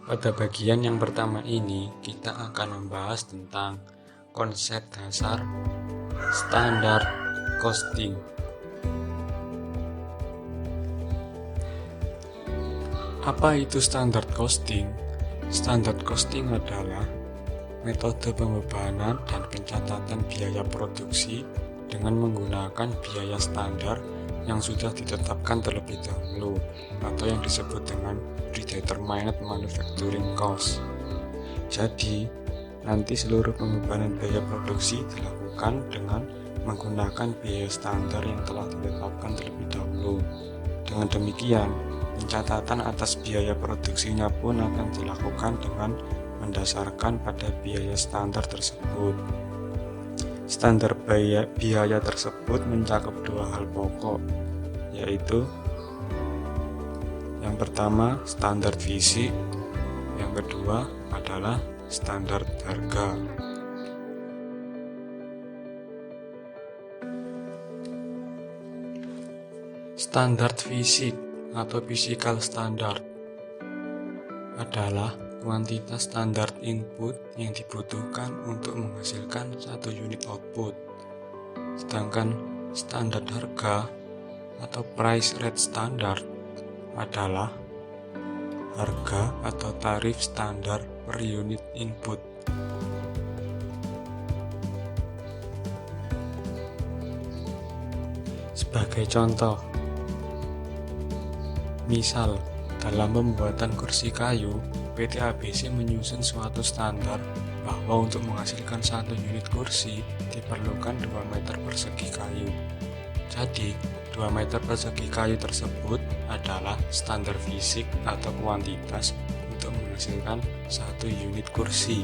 Pada bagian yang pertama ini, kita akan membahas tentang konsep dasar standar costing. Apa itu standar costing? Standar costing adalah metode pembebanan dan pencatatan biaya produksi dengan menggunakan biaya standar yang sudah ditetapkan terlebih dahulu atau yang disebut dengan predetermined manufacturing cost. Jadi, nanti seluruh pembebanan biaya produksi dilakukan dengan menggunakan biaya standar yang telah ditetapkan terlebih dahulu. Dengan demikian, pencatatan atas biaya produksinya pun akan dilakukan dengan mendasarkan pada biaya standar tersebut. Standar biaya tersebut mencakup dua hal pokok, yaitu yang pertama standar fisik, yang kedua adalah standar harga. Standar fisik atau physical standard adalah kuantitas standar input yang dibutuhkan untuk menghasilkan satu unit output. Sedangkan standar harga atau price rate standard adalah harga atau tarif standar per unit input. Sebagai contoh, misal dalam pembuatan kursi kayu, PT ABC menyusun suatu standar bahwa untuk menghasilkan satu unit kursi diperlukan 2 meter persegi kayu. Jadi, 2 meter persegi kayu tersebut adalah standar fisik atau kuantitas untuk menghasilkan satu unit kursi.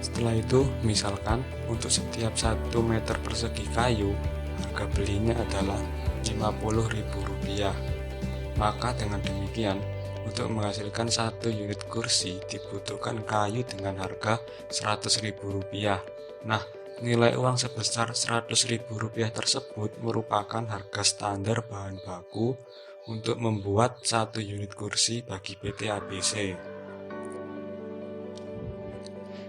Setelah itu, misalkan untuk setiap 1 meter persegi kayu, harga belinya adalah Rp50.000. Maka dengan demikian, untuk menghasilkan satu unit kursi dibutuhkan kayu dengan harga Rp100.000. Nah, nilai uang sebesar Rp100.000 tersebut merupakan harga standar bahan baku untuk membuat satu unit kursi bagi PT ABC.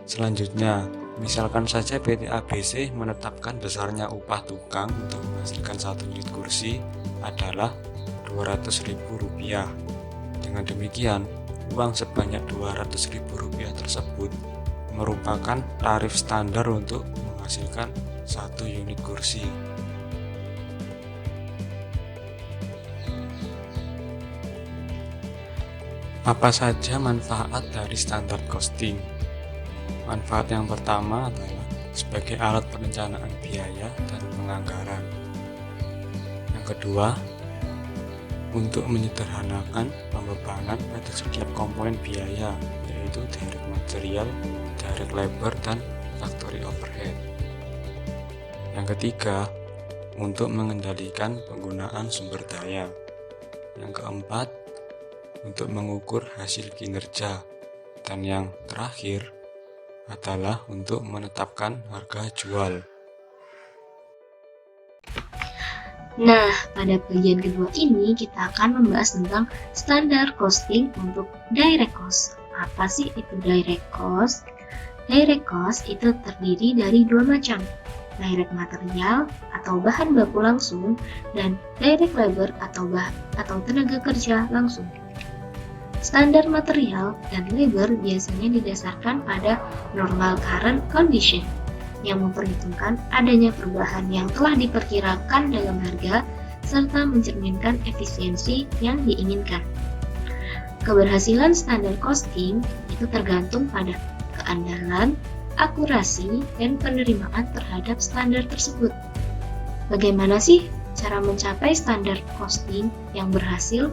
Selanjutnya, misalkan saja PT ABC menetapkan besarnya upah tukang untuk menghasilkan satu unit kursi adalah Rp200.000. Dengan demikian, uang sebanyak Rp200.000 tersebut merupakan tarif standar untuk menghasilkan satu unit kursi. Apa saja manfaat dari standar costing? Manfaat yang pertama adalah sebagai alat perencanaan biaya dan penganggaran. Yang kedua, untuk menyederhanakan pembebanan pada setiap komponen biaya, yaitu direct material, direct labor, dan factory overhead. Yang ketiga, untuk mengendalikan penggunaan sumber daya. Yang keempat, untuk mengukur hasil kinerja. Dan yang terakhir adalah untuk menetapkan harga jual. Nah, pada bagian kedua ini kita akan membahas tentang standar costing untuk direct cost. Apa sih itu direct cost? Direct cost itu terdiri dari dua macam, direct material atau bahan baku langsung dan direct labor atau tenaga kerja langsung. Standar material dan labor biasanya didasarkan pada normal current condition yang memperhitungkan adanya perubahan yang telah diperkirakan dalam harga serta mencerminkan efisiensi yang diinginkan. Keberhasilan standar costing itu tergantung pada keandalan, akurasi, dan penerimaan terhadap standar tersebut. Bagaimana sih cara mencapai standar costing yang berhasil?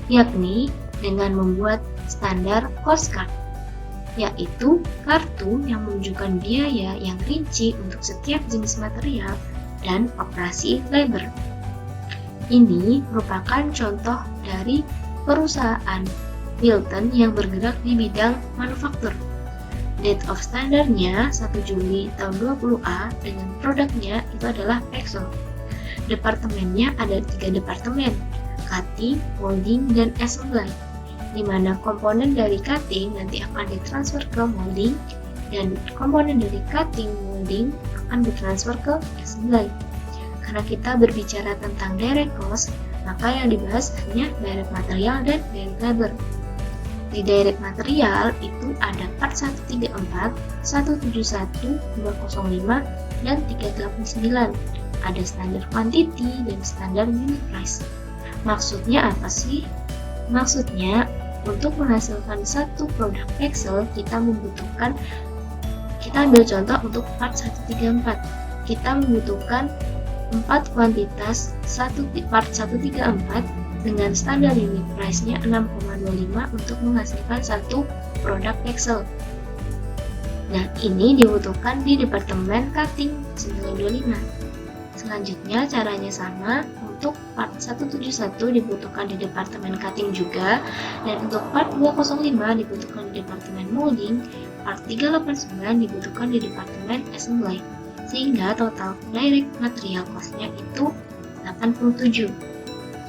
Yakni dengan membuat standar cost card, yaitu kartu yang menunjukkan biaya yang rinci untuk setiap jenis material dan operasi labor. Ini merupakan contoh dari perusahaan Wilton yang bergerak di bidang manufaktur. Date of standarnya 1 Juli tahun 20A dengan produknya itu adalah Pexel. Departemennya ada 3 departemen, cutting, molding, dan assembly, di mana komponen dari cutting nanti akan ditransfer ke molding, dan komponen dari cutting molding akan ditransfer ke assembly. Karena kita berbicara tentang direct cost, maka yang dibahas hanya direct material dan direct labor. Di direct material itu ada part 134, 171, 205, dan 389. Ada standar quantity dan standar unit price. Maksudnya apa sih? Maksudnya, untuk menghasilkan satu produk Excel, kita ambil contoh untuk part 134. Kita membutuhkan 4 kuantitas part 134 dengan standar unit price-nya 6,25 untuk menghasilkan satu produk Excel. Nah, ini dibutuhkan di departemen cutting 925. Selanjutnya, caranya sama. Untuk part 171 dibutuhkan di departemen cutting juga, dan untuk part 205 dibutuhkan di departemen molding, part 389 dibutuhkan di departemen assembly, sehingga total direct material cost-nya itu 87.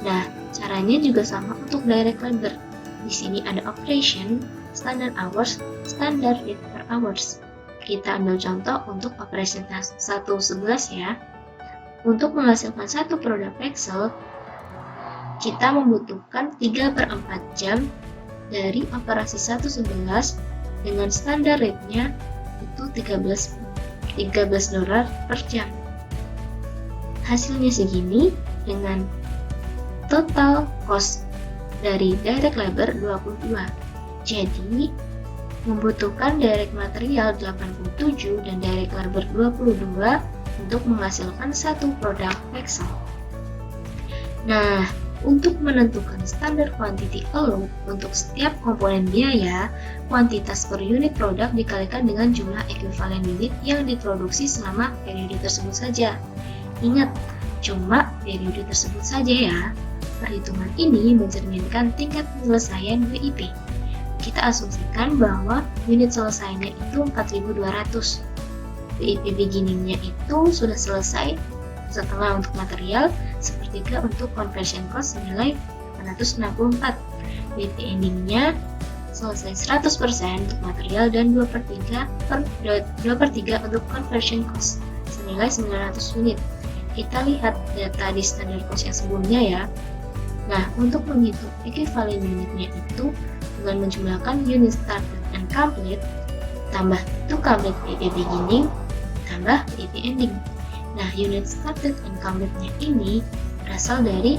Nah, caranya juga sama untuk direct labor. Di sini ada operation, standard hours, standard rate per hours. Kita ambil contoh untuk operation 111 ya. Untuk menghasilkan satu produk Excel, kita membutuhkan 3/4 jam dari operasi 111 dengan standar rate-nya itu 13 dolar per jam. Hasilnya segini dengan total cost dari direct labor 22. Jadi, membutuhkan direct material 87 dan direct labor 22 untuk menghasilkan satu produk Excel. Nah, untuk menentukan standar quantity allowed untuk setiap komponen biaya, kuantitas per unit produk dikalikan dengan jumlah ekuivalen unit yang diproduksi selama periode tersebut saja. Ingat, cuma periode tersebut saja ya. Perhitungan ini mencerminkan tingkat penyelesaian WIP. Kita asumsikan bahwa unit selesainya itu 4.200. WIP beginning-nya itu sudah selesai, setengah untuk material, sepertiga untuk conversion cost senilai 864. WIP ending-nya selesai 100% untuk material dan 2/3 untuk conversion cost senilai 900 unit. Kita lihat data di standard cost yang sebelumnya ya. Nah, untuk menghitung equivalent unitnya itu dengan menjumlahkan unit started and complete tambah to complete WIP beginning tambah WIP ending. Nah, unit started and complete-nya ini berasal dari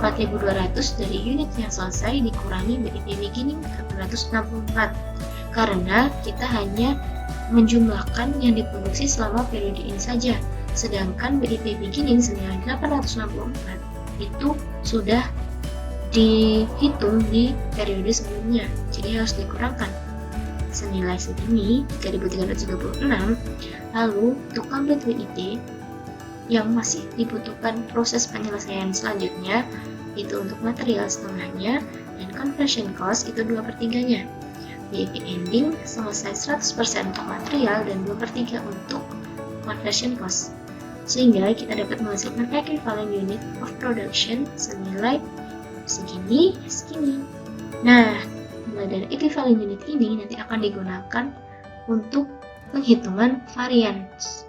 4.200 dari unit yang selesai dikurangi WIP beginning 864, karena kita hanya menjumlahkan yang diproduksi selama periode ini saja, sedangkan WIP beginning senilai 864 itu sudah dihitung di periode sebelumnya, jadi harus dikurangkan senilai segini 3.336. Lalu untuk complete WIP yang masih dibutuhkan proses penyelesaian selanjutnya itu untuk material setengahnya dan conversion cost itu 2/3-nya. WIP ending selesai 100% untuk material dan 2/3 untuk conversion cost, sehingga kita dapat menghasilkan equivalent unit of production senilai segini. Nah, mulai dari equivalent unit ini nanti akan digunakan untuk penghitungan variance.